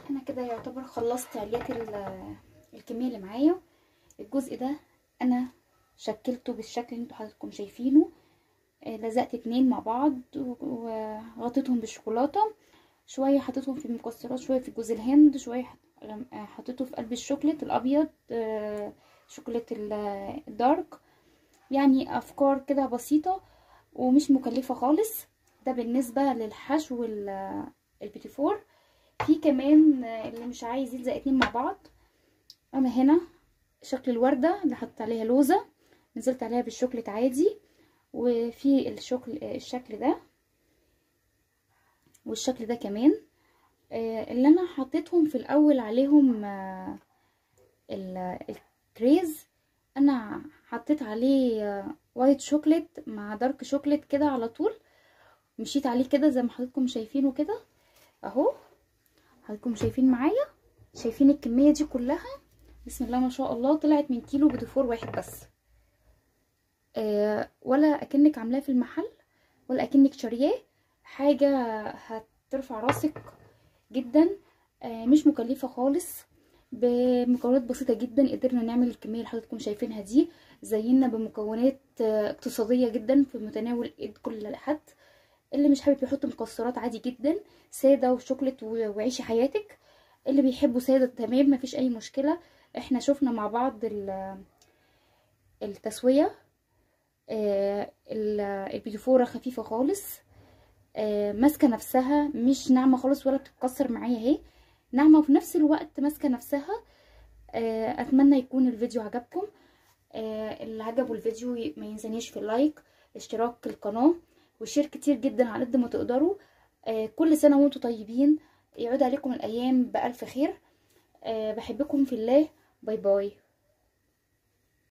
انا كده يعتبر خلصت عليات الكميه اللي معايا. الجزء ده انا شكلته بالشكل اللي انتوا حضراتكم شايفينه. لزقت اتنين مع بعض وغطيتهم بالشوكولاته، شويه حطيتهم في المكسرات، شويه في جوز الهند، شويه حطيته في قلب الشوكليت الابيض، شوكولات الدارك. يعني افكار كده بسيطه ومش مكلفه خالص. ده بالنسبه للحشو البيتي فور. في كمان اللي مش عايز يلزق اتنين مع بعض، انا هنا شكل الوردة اللي حطيت عليها لوزة، نزلت عليها بالشوكليت عادي، وفي الشكل ده والشكل ده كمان. اللي انا حطيتهم في الاول عليهم الكريز، انا حطيت عليه وايت شوكليت مع دارك شوكليت كده على طول، مشيت عليه كده زي ما حضراتكم شايفينه كده اهو. حضراتكم شايفين معايا، شايفين الكمية دي كلها بسم الله ما شاء الله طلعت من كيلو بدفور واحد بس. ولا اكنك عاملاه في المحل ولا اكنك شارياه، حاجة هترفع راسك جدا. مش مكلفة خالص، بمكونات بسيطة جدا قدرنا نعمل الكمية اللي حضراتكم شايفينها دي. زينا بمكونات اقتصادية جدا في متناول ايد كل حد. اللي مش حابب يحط مكسرات عادي جدا، سادة وشوكليت وعيشي حياتك. اللي بيحبوا سادة تمام مفيش اي مشكلة. احنا شفنا مع بعض التسوية. البيتيفورة خفيفة خالص، ماسكة نفسها، مش ناعمة خالص ولا بتتكسر معايا اهي، ناعمة وفي نفس الوقت ماسكة نفسها. اتمنى يكون الفيديو عجبكم. اللي عجبه الفيديو ما ينسانيش في اللايك، اشتراك القناة، وشير كتير جدا على قد ما تقدروا. كل سنة وانتم طيبين، يعود عليكم الايام بألف خير. بحبكم في الله. باي باي.